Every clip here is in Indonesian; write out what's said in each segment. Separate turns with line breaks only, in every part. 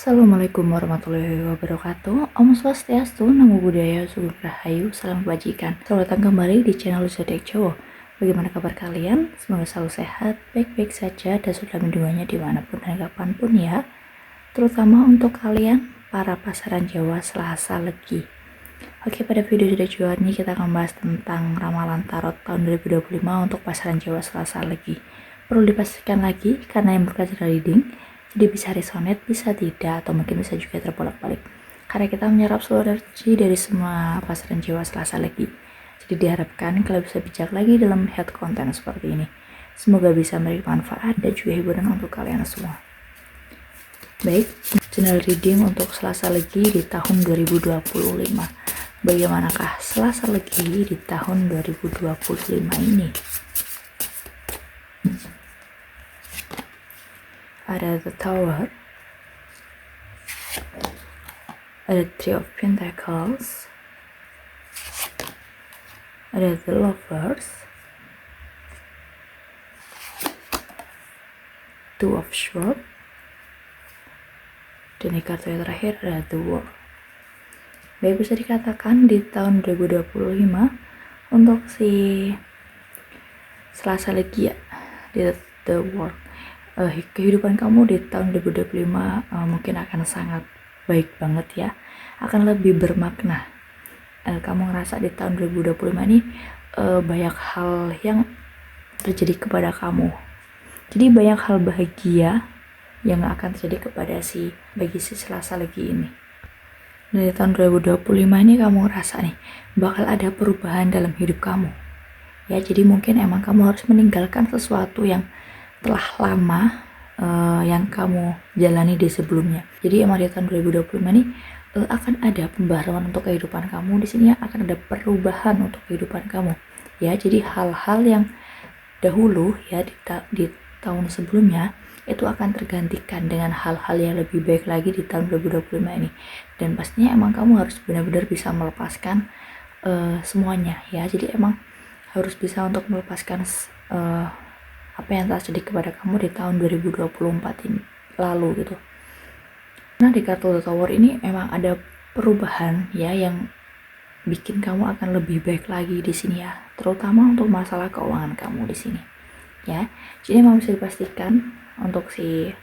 Assalamualaikum warahmatullahi wabarakatuh. Om Swastiastu, Namo Buddhaya, Sugeng Rahayu, Salam Kebajikan. Selamat datang kembali di channel Zodiac Jowo. Bagaimana kabar kalian? Semoga selalu sehat, baik-baik saja, dan sudah lindungannya dimanapun dan kapanpun ya. Terutama untuk kalian, para pasaran Jawa Selasa Legi. Oke, pada video Zodiac Jowo ini kita akan bahas tentang ramalan tarot tahun 2025 untuk pasaran Jawa Selasa Legi. Perlu dipastikan lagi, karena yang berkasih reading, jadi bisa resonate, bisa tidak, atau mungkin bisa juga terbolak-balik. Karena kita menyerap seluruh energi dari semua pasaran Jawa Selasa Legi. Jadi diharapkan kalian bisa bijak lagi dalam melihat konten seperti ini. Semoga bisa memberi manfaat dan juga hiburan untuk kalian semua. Baik, channel reading untuk Selasa Legi di tahun 2025. Bagaimanakah Selasa Legi di tahun 2025 ini? Ada The Tower, ada Three of Pentacles, ada The Lovers, Two of Swords, dan di kartu yang terakhir ada The World. Baik, bisa dikatakan di tahun 2025 untuk si Selasa Legi ya, di The World, kehidupan kamu di tahun 2025 mungkin akan sangat baik banget ya, akan lebih bermakna. Kamu ngerasa di tahun 2025 ini banyak hal yang terjadi kepada kamu, jadi banyak hal bahagia yang akan terjadi kepada bagi si Selasa Legi ini. Dari tahun 2025 ini kamu ngerasa nih bakal ada perubahan dalam hidup kamu ya, jadi mungkin emang kamu harus meninggalkan sesuatu yang telah lama yang kamu jalani di sebelumnya. Jadi emang di tahun 2025 ini akan ada pembaharuan untuk kehidupan kamu. Di sini akan ada perubahan untuk kehidupan kamu ya. Jadi hal-hal yang dahulu ya di tahun sebelumnya itu akan tergantikan dengan hal-hal yang lebih baik lagi di tahun 2025 ini. Dan pastinya emang kamu harus benar-benar bisa melepaskan semuanya ya. Jadi emang harus bisa untuk melepaskan apa yang terjadi kepada kamu di tahun 2024 ini lalu gitu. Nah, di kartu The Tower ini emang ada perubahan ya yang bikin kamu akan lebih baik lagi di sini ya, terutama untuk masalah keuangan kamu di sini ya. Jadi emang bisa dipastikan untuk si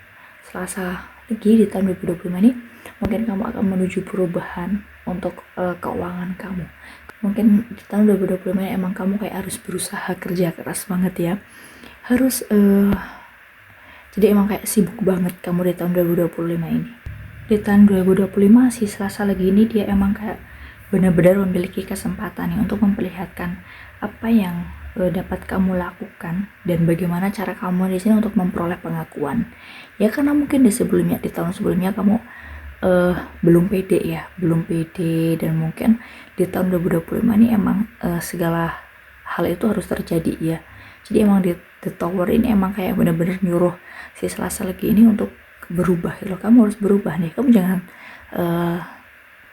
Selasa Legi di tahun 2025 ini mungkin kamu akan menuju perubahan untuk keuangan kamu. Mungkin di tahun 2025 ini emang kamu kayak harus berusaha kerja keras banget ya, harus jadi emang kayak sibuk banget kamu di tahun 2025 ini. Di tahun 2025 si Selasa Legi ini dia emang kayak benar-benar memiliki kesempatan nih untuk memperlihatkan apa yang dapat kamu lakukan dan bagaimana cara kamu di sini untuk memperoleh pengakuan ya. Karena mungkin di tahun sebelumnya kamu belum pede ya, belum pede, dan mungkin di tahun 2025 ini emang segala hal itu harus terjadi ya. Jadi emang di The Tower ini emang kayak bener-bener nyuruh si Selasa Legi ini untuk berubah gitu. Kamu harus berubah nih, kamu jangan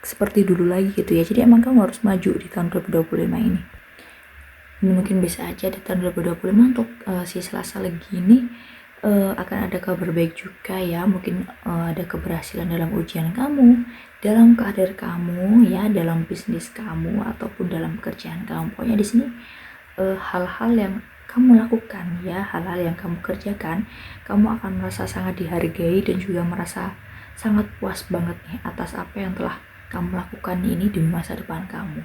seperti dulu lagi gitu ya. Jadi emang kamu harus maju di tahun 2025 ini. Ini mungkin bisa aja di tahun 2025 untuk si Selasa Legi ini akan ada kabar baik juga ya. Mungkin ada keberhasilan dalam ujian kamu, dalam karir kamu ya, dalam bisnis kamu ataupun dalam pekerjaan kamu. Pokoknya di sini hal-hal yang kamu lakukan ya, hal-hal yang kamu kerjakan, kamu akan merasa sangat dihargai dan juga merasa sangat puas banget nih atas apa yang telah kamu lakukan ini di masa depan kamu.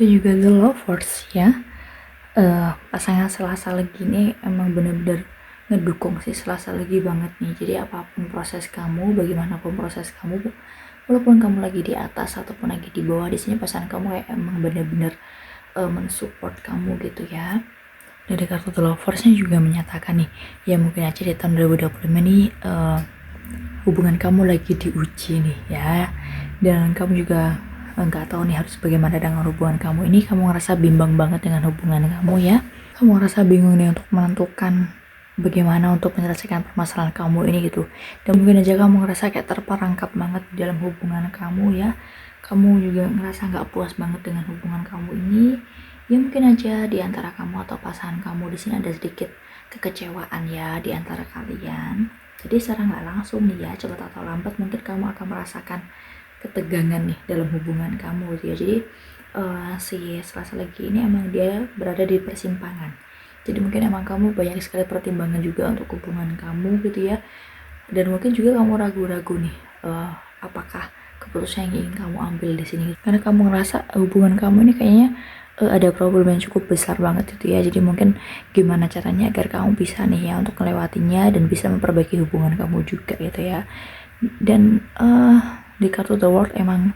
Dan juga The Lovers ya, pasangan Selasa Legi ini emang bener-bener ngedukung si Selasa Legi banget nih. Jadi apapun proses kamu, bagaimanapun proses kamu, walaupun kamu lagi di atas ataupun lagi di bawah, di sini pasangan kamu kayak emang bener-bener mensupport kamu gitu ya. Dari kartu The Lovers-nya juga menyatakan nih ya, mungkin aja di tahun 2025 ini hubungan kamu lagi diuji nih ya, dan kamu juga nggak tahu nih harus bagaimana dengan hubungan kamu ini. Kamu ngerasa bimbang banget dengan hubungan kamu ya, kamu ngerasa bingung nih untuk menentukan bagaimana untuk menyelesaikan permasalahan kamu ini gitu. Dan mungkin aja kamu ngerasa kayak terperangkap banget di dalam hubungan kamu ya. Kamu juga ngerasa nggak puas banget dengan hubungan kamu ini ya. Mungkin aja di antara kamu atau pasangan kamu di sini ada sedikit kekecewaan ya di antara kalian. Jadi secara nggak langsung nih ya, cepat atau lambat mungkin kamu akan merasakan ketegangan nih dalam hubungan kamu gitu ya. Jadi si Selasa lagi ini emang dia berada di persimpangan. Jadi mungkin emang kamu banyak sekali pertimbangan juga untuk hubungan kamu gitu ya. Dan mungkin juga kamu ragu-ragu nih, apakah keputusan yang ingin kamu ambil di sini. Karena kamu ngerasa hubungan kamu ini kayaknya ada problem yang cukup besar banget itu ya. Jadi mungkin gimana caranya agar kamu bisa nih ya untuk melewatinya dan bisa memperbaiki hubungan kamu juga gitu ya. Dan di kartu The World emang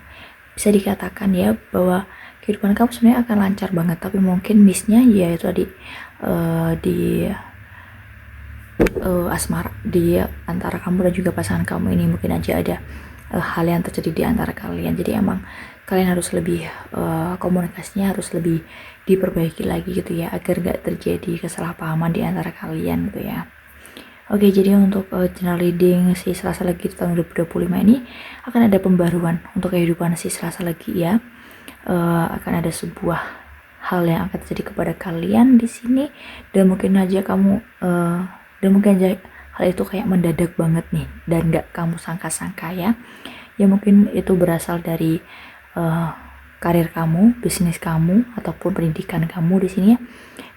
bisa dikatakan ya bahwa kehidupan kamu sebenarnya akan lancar banget, tapi mungkin missnya ya itu tadi di asmara di antara kamu dan juga pasangan kamu ini mungkin aja ada hal yang terjadi di antara kalian. Jadi emang kalian harus lebih komunikasinya harus lebih diperbaiki lagi gitu ya, agar gak terjadi kesalahpahaman di antara kalian gitu ya. Oke, jadi untuk general reading si Selasa lagi di tahun 2025 ini akan ada pembaruan untuk kehidupan si Selasa lagi ya. Akan ada sebuah hal yang akan terjadi kepada kalian di sini, dan mungkin aja kamu dan mungkin aja hal itu kayak mendadak banget nih dan gak kamu sangka-sangka ya. Ya mungkin itu berasal dari karir kamu, bisnis kamu, ataupun pendidikan kamu di sini ya.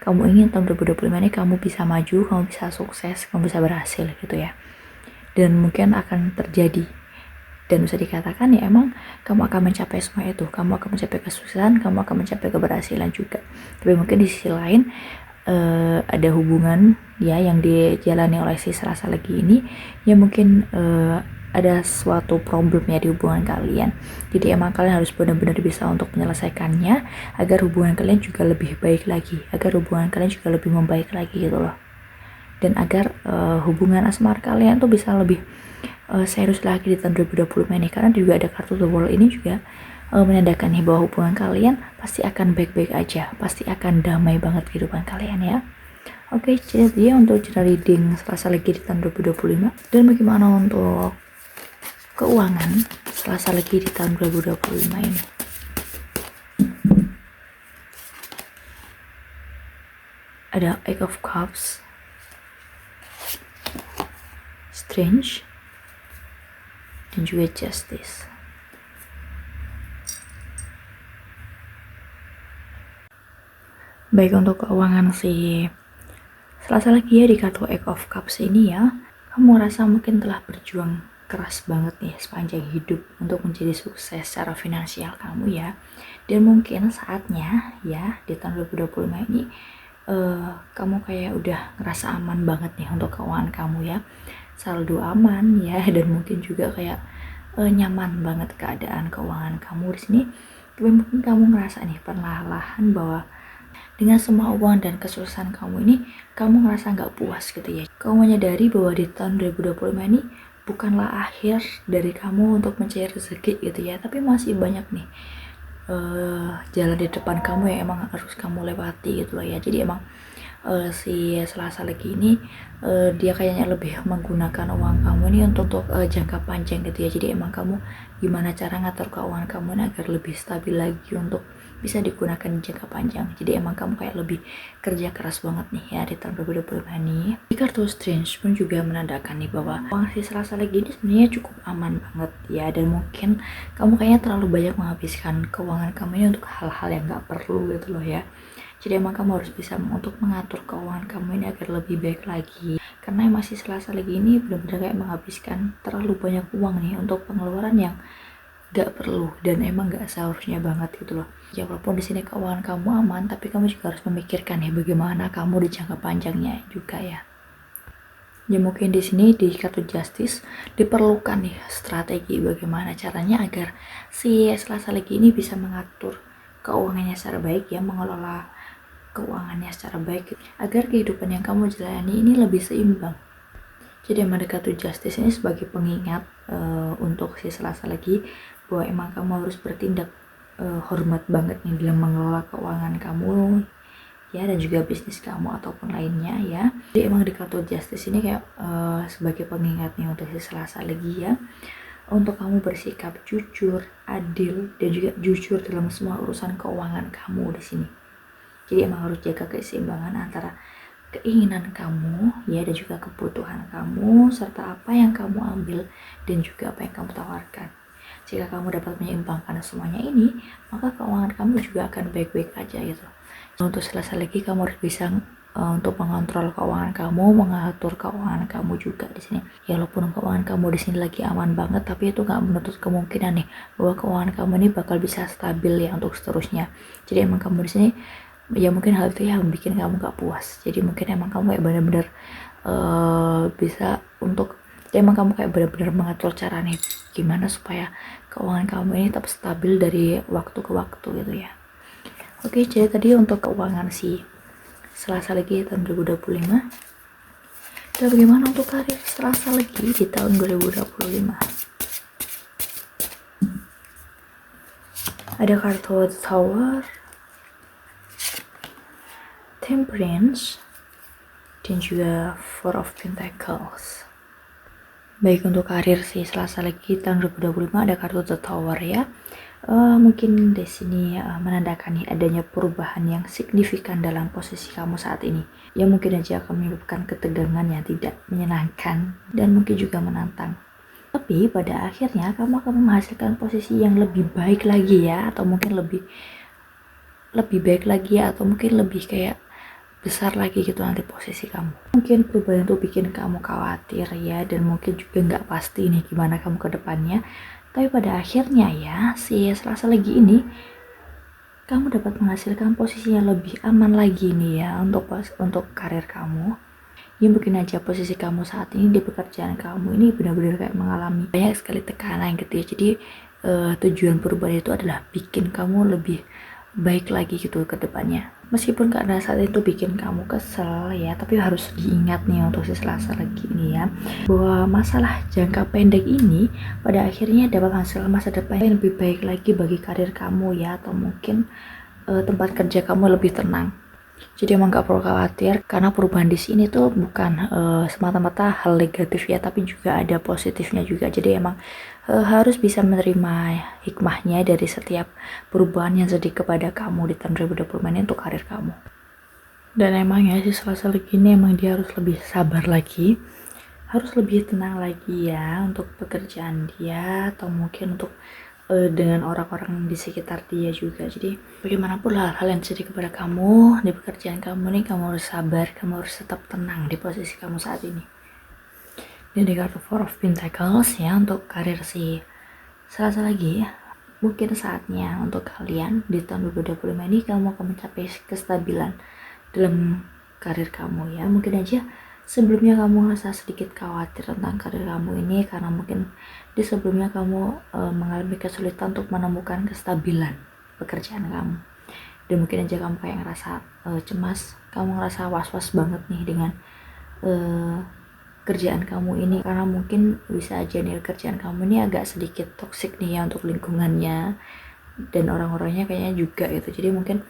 Kamu ingin tahun 2025 ini kamu bisa maju, kamu bisa sukses, kamu bisa berhasil gitu ya. Dan mungkin akan terjadi. Dan bisa dikatakan ya emang kamu akan mencapai semua itu. Kamu akan mencapai kesuksesan, kamu akan mencapai keberhasilan juga. Tapi mungkin di sisi lain ada hubungan ya yang dijalani oleh si Selasa lagi ini ya, mungkin ada suatu problem ya di hubungan kalian. Jadi emang kalian harus benar-benar bisa untuk menyelesaikannya agar hubungan kalian juga lebih baik lagi, agar hubungan kalian juga lebih membaik lagi gitu loh. Dan agar hubungan asmara kalian tuh bisa lebih serius lagi di tahun 2025 ini, karena juga ada kartu The World ini juga menandakan nih bahwa hubungan kalian pasti akan baik-baik aja, pasti akan damai banget kehidupan kalian ya. Oke, jadi untuk general reading Selasa lagi di tahun 2025. Dan bagaimana untuk keuangan Selasa lagi di tahun 2025 ini? Ada Eight of Cups, Strange, dan juga Justice. Baik, untuk keuangan si Selasa lagi ya di kartu Eight of Cups ini ya, kamu merasa mungkin telah berjuang keras banget nih sepanjang hidup untuk menjadi sukses secara finansial kamu ya. Dan mungkin saatnya ya di tahun 2025 ini kamu kayak udah ngerasa aman banget nih untuk keuangan kamu ya. Saldo aman ya, dan mungkin juga kayak nyaman banget keadaan keuangan kamu di sini. Tapi mungkin kamu ngerasa nih perlahan-lahan bahwa dengan semua uang dan kesuksesan kamu ini, kamu ngerasa nggak puas gitu ya. Kamu menyadari bahwa di tahun 2025 ini bukanlah akhir dari kamu untuk mencari rezeki gitu ya, tapi masih banyak nih jalan di depan kamu yang emang harus kamu lewati gitu loh ya. Jadi emang si Selasa lagi ini dia kayaknya lebih menggunakan uang kamu ini untuk jangka panjang gitu ya. Jadi emang kamu gimana cara ngatur keuangan kamu ini agar lebih stabil lagi untuk bisa digunakan di jangka panjang. Jadi emang kamu kayak lebih kerja keras banget nih ya di tahun 2025 ini. Di kartu Strange pun juga menandakan nih bahwa uang si Selasa lagi ini sebenarnya cukup aman banget ya, dan mungkin kamu kayaknya terlalu banyak menghabiskan keuangan kamu ini untuk hal-hal yang gak perlu gitu loh ya. Jadi emang kamu harus bisa untuk mengatur keuangan kamu ini agar lebih baik lagi. Karena masih Selasa lagi ini benar-benar kayak menghabiskan terlalu banyak uang nih untuk pengeluaran yang gak perlu dan emang gak seharusnya banget gitu loh. Ya walaupun di sini keuangan kamu aman, tapi kamu juga harus memikirkan ya bagaimana kamu di jangka panjangnya juga ya. Ya mungkin di sini di kartu Justice diperlukan nih strategi bagaimana caranya agar si Selasa lagi ini bisa mengatur keuangannya secara baik ya, mengelola keuangannya secara baik agar kehidupan yang kamu jalani ini lebih seimbang. Jadi emang kartu Justice ini sebagai pengingat untuk si Selasa lagi bahwa emang kamu harus bertindak hormat banget nih dalam mengelola keuangan kamu ya, dan juga bisnis kamu ataupun lainnya ya. Jadi emang di kartu Justice ini kayak sebagai pengingat nih untuk si Selasa lagi ya, untuk kamu bersikap jujur, adil, dan juga jujur dalam semua urusan keuangan kamu di sini. Jadi emang harus jaga keseimbangan antara keinginan kamu ya, dan juga kebutuhan kamu, serta apa yang kamu ambil dan juga apa yang kamu tawarkan. Jika kamu dapat menyeimbangkan semuanya ini, maka keuangan kamu juga akan baik-baik aja gitu. Untuk selesai lagi, kamu harus bisa untuk mengontrol keuangan kamu, mengatur keuangan kamu juga di sini. Ya, walaupun keuangan kamu di sini lagi aman banget, tapi itu nggak menutup kemungkinan nih bahwa keuangan kamu ini bakal bisa stabil ya untuk seterusnya. Jadi emang kamu di sini ya mungkin hal itu yang bikin kamu gak puas. Jadi mungkin emang kamu kayak benar-benar bisa untuk, ya emang kamu kayak benar-benar mengatur cara nih gimana supaya keuangan kamu ini tetap stabil dari waktu ke waktu gitu ya. Oke, jadi tadi untuk keuangan si Selasa Legi tahun 2025. Dan bagaimana untuk karir Selasa Legi di tahun 2025? Ada kartu Tower, Temperance, dan juga Four of Pentacles. Baik, untuk karir sih Selasa Legi tahun 2025 ada kartu The Tower ya. Mungkin di sini menandakan nih adanya perubahan yang signifikan dalam posisi kamu saat ini. Ya mungkin aja akan menyebabkan ketegangan yang tidak menyenangkan dan mungkin juga menantang. Tapi pada akhirnya kamu akan menghasilkan posisi yang lebih baik lagi ya, atau mungkin lebih baik lagi ya, atau mungkin lebih kayak besar lagi gitu nanti posisi kamu. Mungkin perubahan itu bikin kamu khawatir ya, dan mungkin juga nggak pasti nih gimana kamu ke depannya. Tapi pada akhirnya ya, si Selasa Legi ini kamu dapat menghasilkan posisi yang lebih aman lagi nih ya untuk karir kamu. Ya mungkin aja posisi kamu saat ini di pekerjaan kamu ini benar-benar kayak mengalami banyak sekali tekanan gitu ya. Jadi tujuan perubahan itu adalah bikin kamu lebih baik lagi gitu ke depannya. Meskipun karena saat itu bikin kamu kesel ya, tapi harus diingat nih untuk si Selasa Legi ini ya, bahwa masalah jangka pendek ini pada akhirnya dapat menghasilkan masa depan yang lebih baik lagi bagi karir kamu ya, atau mungkin tempat kerja kamu lebih tenang. Jadi emang gak perlu khawatir, karena perubahan di sini tuh bukan semata-mata hal negatif ya, tapi juga ada positifnya juga. Jadi emang harus bisa menerima hikmahnya dari setiap perubahan yang terjadi kepada kamu di tahun 2020 ini untuk karir kamu. Dan emang ya si Selasa Legi ini emang dia harus lebih sabar lagi, harus lebih tenang lagi ya untuk pekerjaan dia, atau mungkin untuk dengan orang-orang di sekitar dia juga. Jadi bagaimanapun hal-hal yang terjadi kepada kamu di pekerjaan kamu nih, kamu harus sabar, kamu harus tetap tenang di posisi kamu saat ini. Dan di kartu Four of Pentacles ya, untuk karir si Selasa Legi, mungkin saatnya untuk kalian di tahun 2025 ini kamu akan mencapai kestabilan dalam karir kamu ya. Mungkin aja sebelumnya kamu ngerasa sedikit khawatir tentang karir kamu ini karena mungkin di sebelumnya kamu mengalami kesulitan untuk menemukan kestabilan pekerjaan kamu, dan mungkin aja kamu kayak ngerasa cemas, kamu ngerasa was-was banget nih dengan kerjaan kamu ini, karena mungkin bisa aja nih kerjaan kamu ini agak sedikit toksik nih ya untuk lingkungannya dan orang-orangnya kayaknya juga gitu. Jadi mungkin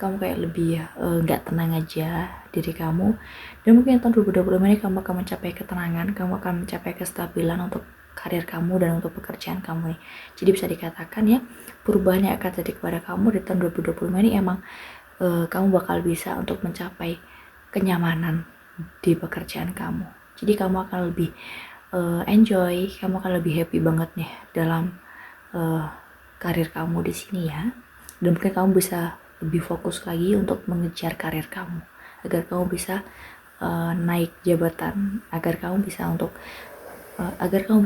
kamu kayak lebih nggak tenang aja diri kamu, dan mungkin tahun 2020 ini kamu akan mencapai ketenangan, kamu akan mencapai kestabilan untuk karir kamu dan untuk pekerjaan kamu nih. Jadi bisa dikatakan ya, perubahan yang akan terjadi kepada kamu di tahun 2020 ini emang kamu bakal bisa untuk mencapai kenyamanan di pekerjaan kamu. Jadi kamu akan lebih enjoy, kamu akan lebih happy banget nih dalam karir kamu di sini ya. Dan mungkin kamu bisa lebih fokus lagi untuk mengejar karir kamu, agar kamu bisa naik jabatan, agar kamu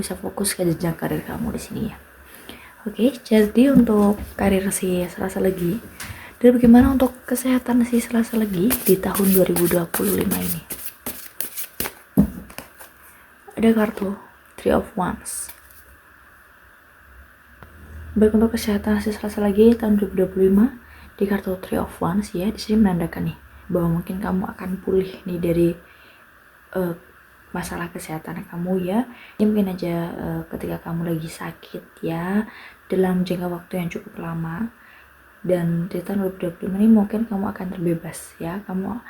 bisa fokus ke jenjang karir kamu di sini ya. Oke, jadi untuk karir si Selasa Legi, dan bagaimana untuk kesehatan si Selasa Legi di tahun 2025 ini? Ada kartu Three of Wands. Baik, untuk kesehatan si Selasa Legi tahun 2025 di kartu Three of Wands ya, di sini menandakan nih bahwa mungkin kamu akan pulih nih dari masalah kesehatan kamu ya. Ini mungkin aja ketika kamu lagi sakit ya, dalam jangka waktu yang cukup lama, dan di tahun 2025 ini mungkin kamu akan terbebas ya, kamu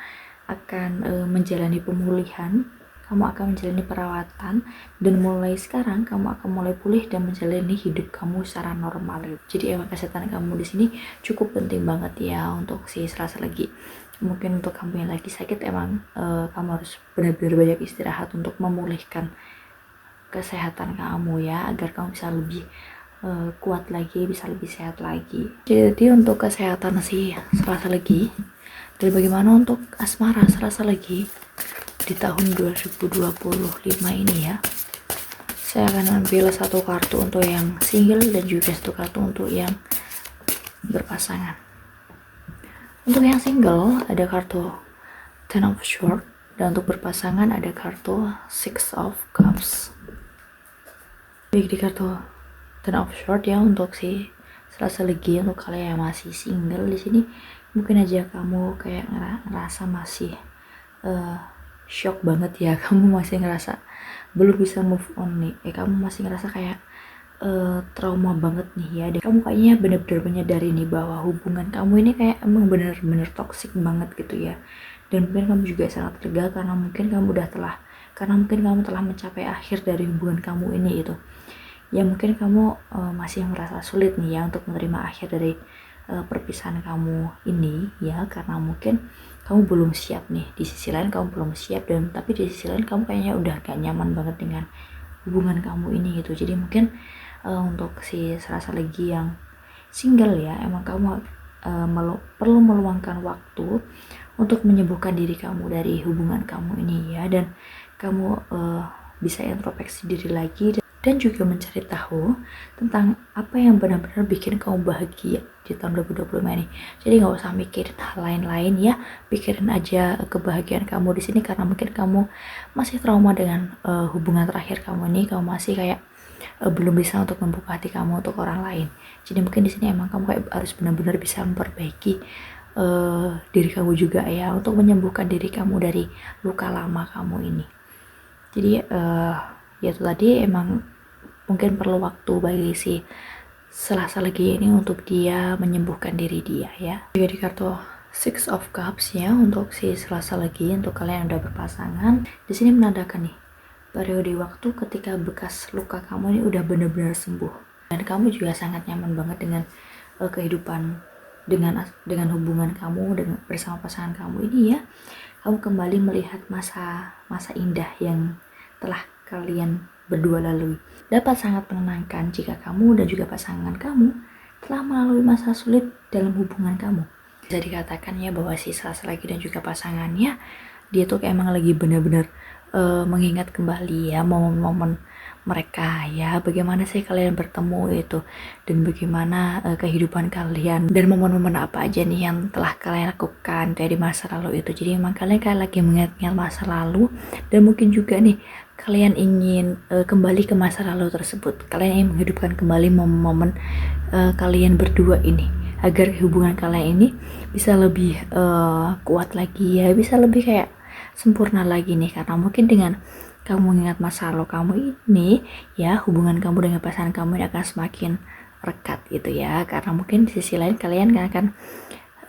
akan menjalani pemulihan, kamu akan menjalani perawatan, dan mulai sekarang kamu akan mulai pulih dan menjalani hidup kamu secara normal. Jadi emang kesehatan kamu di sini cukup penting banget ya untuk si Selasa Legi. Mungkin untuk kamu yang lagi sakit emang kamu harus benar-benar banyak istirahat untuk memulihkan kesehatan kamu ya, agar kamu bisa lebih kuat lagi, bisa lebih sehat lagi. Jadi untuk kesehatan si Selasa Legi, dan bagaimana untuk asmara Selasa Legi di tahun 2025 ini ya, saya akan ambil satu kartu untuk yang single dan juga satu kartu untuk yang berpasangan. Untuk yang single ada kartu Ten of Swords, dan untuk berpasangan ada kartu Six of Cups. Baik, di kartu Ten of Swords ya, untuk si Selasa Legi, untuk kalian yang masih single di sini, mungkin aja kamu kayak ngerasa masih shock banget ya, kamu masih ngerasa belum bisa move on nih, kamu masih ngerasa kayak trauma banget nih ya, dan kamu kayaknya bener-bener menyadari nih bahwa hubungan kamu ini kayak emang bener-bener toxic banget gitu ya, dan mungkin kamu juga sangat lega karena mungkin kamu telah mencapai akhir dari hubungan kamu ini itu ya. Mungkin kamu masih merasa sulit nih ya untuk menerima akhir dari perpisahan kamu ini ya, karena mungkin kamu belum siap nih, di sisi lain kamu belum siap, dan tapi di sisi lain kamu kayaknya udah gak nyaman banget dengan hubungan kamu ini gitu. Jadi mungkin untuk si Selasa Legi yang single ya, emang kamu perlu meluangkan waktu untuk menyembuhkan diri kamu dari hubungan kamu ini ya, dan kamu bisa introspeksi diri lagi, dan juga mencari tahu tentang apa yang benar-benar bikin kamu bahagia di tahun 2025 ini. Jadi nggak usah mikirin hal lain-lain ya, pikirin aja kebahagiaan kamu di sini, karena mungkin kamu masih trauma dengan hubungan terakhir kamu ini, kamu masih kayak belum bisa untuk membuka hati kamu untuk orang lain. Jadi mungkin di sini emang kamu kayak harus benar-benar bisa memperbaiki diri kamu juga ya, untuk menyembuhkan diri kamu dari luka lama kamu ini. Jadi ya itu tadi, emang mungkin perlu waktu bagi si Selasa Legi ini untuk dia menyembuhkan diri dia ya. Juga di kartu Six of Cups ya, untuk si Selasa Legi, untuk kalian yang udah berpasangan, di sini menandakan nih periode waktu ketika bekas luka kamu ini udah benar-benar sembuh, dan kamu juga sangat nyaman banget dengan kehidupan, dengan hubungan kamu dengan bersama pasangan kamu ini ya. Kamu kembali melihat masa indah yang telah kalian berdua lalui. Dapat sangat menenangkan jika kamu dan juga pasangan kamu telah melalui masa sulit dalam hubungan kamu. Bisa dikatakan ya bahwa si Selasa Legi dan juga pasangannya, dia tuh emang lagi benar-benar mengingat kembali ya momen-momen mereka ya, bagaimana sih kalian bertemu itu, dan bagaimana kehidupan kalian, dan momen-momen apa aja nih yang telah kalian lakukan dari masa lalu itu. Jadi emang kalian kayak lagi mengingat masa lalu, dan mungkin juga nih kalian ingin kembali ke masa lalu tersebut. Kalian ingin menghidupkan kembali momen-momen kalian berdua ini, agar hubungan kalian ini bisa lebih kuat lagi ya, bisa lebih kayak sempurna lagi nih, karena mungkin dengan kamu mengingat masa lalu kamu ini ya, hubungan kamu dengan pasangan kamu ini akan semakin rekat gitu ya, karena mungkin di sisi lain kalian akan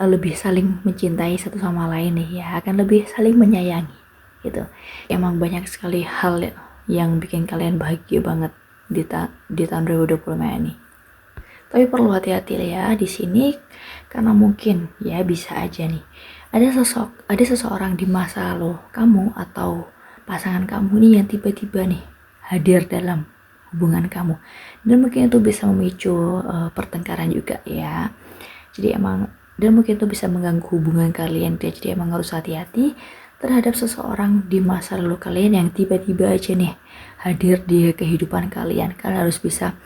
lebih saling mencintai satu sama lain nih ya, akan lebih saling menyayangi gitu. Emang banyak sekali hal yang bikin kalian bahagia banget di tahun 2025 ini. Tapi perlu hati-hati ya di sini, karena mungkin ya bisa aja nih ada seseorang di masa lalu kamu atau pasangan kamu nih yang tiba-tiba nih hadir dalam hubungan kamu, dan mungkin itu bisa memicu pertengkaran juga ya. Jadi emang, dan mungkin itu bisa mengganggu hubungan kalian ya. Jadi emang harus hati-hati terhadap seseorang di masa lalu kalian yang tiba-tiba aja nih hadir di kehidupan kalian. Kalian harus bisa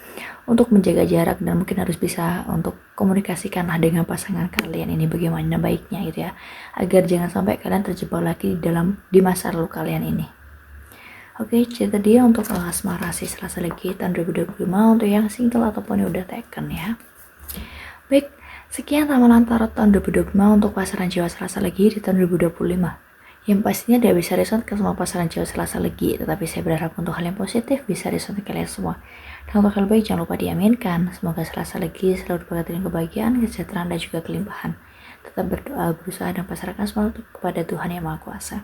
untuk menjaga jarak, dan mungkin harus bisa untuk komunikasikanlah dengan pasangan kalian ini bagaimana baiknya gitu ya, agar jangan sampai kalian terjebak lagi di masa lalu kalian ini. Oke, cerita dia untuk asmara si Selasa Legi tahun 2025 untuk yang single ataupun yang udah taken ya. Baik, sekian ramalan tarot tahun 2025 untuk pasaran jiwa Selasa Legi di tahun 2025. Yang pastinya dia bisa respon ke semua pasaran jiwa Selasa Legi, tetapi saya berharap untuk hal yang positif bisa respon ke kalian semua. Dan untuk hal baik jangan lupa diaminkan. Semoga Selasa Legi selalu diberkati dengan kebahagiaan, kesejahteraan, dan juga kelimpahan. Tetap berdoa, berusaha, dan pasrahkan semua kepada Tuhan Yang Maha Kuasa.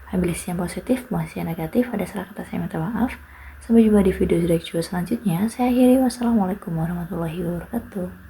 Ambil isi yang positif, buang isi yang negatif. Ada salah kata saya minta maaf. Sampai jumpa di video Direct Jual selanjutnya. Saya akhiri. Wassalamualaikum warahmatullahi wabarakatuh.